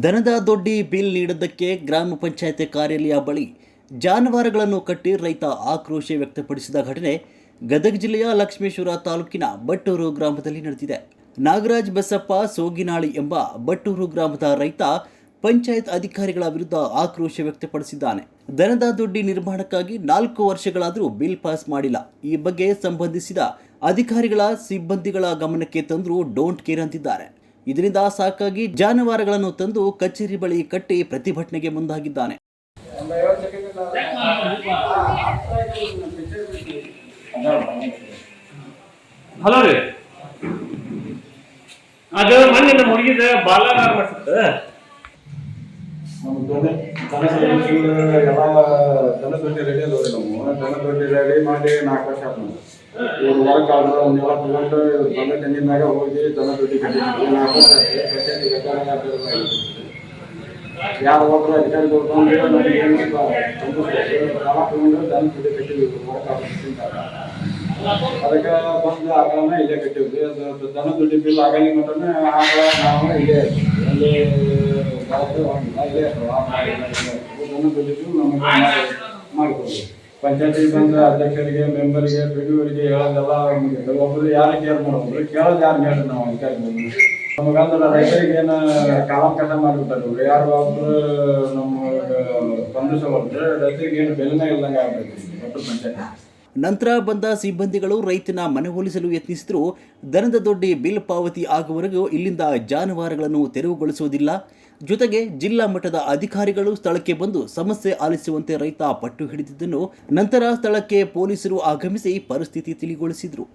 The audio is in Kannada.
ದನದ ದೊಡ್ಡಿ ಬಿಲ್ ನೀಡದ್ದಕ್ಕೆ ಗ್ರಾಮ ಪಂಚಾಯತ್ ಕಾರ್ಯಾಲಯ ಬಳಿ ಜಾನುವಾರುಗಳನ್ನು ಕಟ್ಟಿ ರೈತ ಆಕ್ರೋಶ ವ್ಯಕ್ತಪಡಿಸಿದ ಘಟನೆ ಗದಗ ಜಿಲ್ಲೆಯ ಲಕ್ಷ್ಮೇಶ್ವರ ತಾಲೂಕಿನ ಬಟ್ಟೂರು ಗ್ರಾಮದಲ್ಲಿ ನಡೆದಿದೆ. ನಾಗರಾಜ್ ಬಸಪ್ಪ ಸೋಗಿನಾಳಿ ಎಂಬ ಬಟ್ಟೂರು ಗ್ರಾಮದ ರೈತ ಪಂಚಾಯತ್ ಅಧಿಕಾರಿಗಳ ವಿರುದ್ಧ ಆಕ್ರೋಶ ವ್ಯಕ್ತಪಡಿಸಿದ್ದಾನೆ. ದನದ ದೊಡ್ಡಿ ನಿರ್ಮಾಣಕ್ಕಾಗಿ 4 ವರ್ಷಗಳಾದರೂ ಬಿಲ್ ಪಾಸ್ ಮಾಡಿಲ್ಲ. ಈ ಬಗ್ಗೆ ಸಂಬಂಧಿಸಿದ ಅಧಿಕಾರಿಗಳ ಸಿಬ್ಬಂದಿಗಳ ಗಮನಕ್ಕೆ ತಂದರೂ ಡೋಂಟ್ ಕೇರ್ ಅಂತಿದ್ದಾರೆ. ಇದರಿಂದ ಸಾಕಾಗಿ ಜಾನುವಾರುಗಳನ್ನು ತಂದು ಕಚೇರಿ ಬಳಿ ಕಟ್ಟಿ ಪ್ರತಿಭಟನೆಗೆ ಮುಂದಾಗಿದ್ದಾನೆ. ಹಲೋ ರೀ, ಅದು ಮಣ್ಣಿನ ಮುಗಿದ ಬಾಲಾರ ಮಾಡ್ಸುತ್ತೆ. ದನ ದೊಡ್ಡಿ ರೆಡಿ ಅದಾವ್ರಿ. ದನ ದೊಡ್ಡಿ ರೆಡಿ ಮಾಡಿ 4 ವರ್ಷ ಆಯ್ತು. ಇವ್ರು ಹೊರಗೆ ಆದ್ರೆ ಅವನ್ನೆಲ್ಲ ತಗೊಂಡು ಬಂದ ತೆಂಗಿನಾಗ ಹೋಗಿ ದನ ದೊಡ್ಡಿ ಕಟ್ಟಿದ್ವಿ. 4 ವರ್ಷ ಯಾರು ಒಬ್ಬರು ಅಧಿಕಾರಿ ತಗೊಂಡು ನಮಗೆ ಸಾಲ ತಗೊಂಡು ದನ ದೊಡ್ಡಿ ಕಟ್ಟಿದ್ವಿ. ಅದಕ್ಕೆ ಬಂದು ಆಗಲೇ ಇಲ್ಲೇ ಕಟ್ಟಿದ್ವಿ. ಅದು ದನ ದೊಡ್ಡಿ ಬಿಲ್ ಆಗಲಿ ಮಟ್ಟನೇ ಆಗ ನಾವು ಇಲ್ಲೇ ಮಾಡಿಕೊಂಡು ಪಂಚಾಯತಿ ಬಂದ ಅಧ್ಯಕ್ಷರಿಗೆ, ಮೆಂಬರಿಗೆ, ಪಿಡಿಒರಿಗೆ ಹೇಳೋದೆಲ್ಲ ಒಬ್ಬರು ಯಾರು ಕೇರ್ ಮಾಡೋದು, ಕೇಳೋದು ಯಾರು ಹೇಳ್ರಿ ನಾವು ಅಧಿಕಾರಿ ನಮಗಂದ್ರೆ ರೈತರಿಗೆ ಏನು ಕಾಲಂ ಕಸ ಮಾಡಿಬಿಟ್ಟಾರೆ. ಯಾರು ಒಬ್ಬರು ನಮ್ಮ ಸ್ಪಂದಿಸೋದ್ರೆ ರೈತರಿಗೆ ಏನು ಬೆಲೆನೇ ಇಲ್ದಂಗೆ ಆಗ್ಬೇಕು ಒಟ್ಟು ಪಂಚಾಯತಿ. ನಂತರ ಬಂದ ಸಿಬ್ಬಂದಿಗಳು ರೈತನ ಮನವೊಲಿಸಲು ಯತ್ನಿಸಿದ್ರು. ದನದ ದೊಡ್ಡಿ ಬಿಲ್ ಪಾವತಿ ಆಗುವವರೆಗೂ ಇಲ್ಲಿಂದ ಜಾನುವಾರುಗಳನ್ನು ತೆರವುಗೊಳಿಸುವುದಿಲ್ಲ. ಜೊತೆಗೆ ಜಿಲ್ಲಾ ಮಟ್ಟದ ಅಧಿಕಾರಿಗಳು ಸ್ಥಳಕ್ಕೆ ಬಂದು ಸಮಸ್ಯೆ ಆಲಿಸುವಂತೆ ರೈತ ಪಟ್ಟು ಹಿಡಿದಿದ್ದನ್ನು ನಂತರ ಸ್ಥಳಕ್ಕೆ ಪೊಲೀಸರು ಆಗಮಿಸಿ ಪರಿಸ್ಥಿತಿ ತಿಳಿಗೊಳಿಸಿದರು.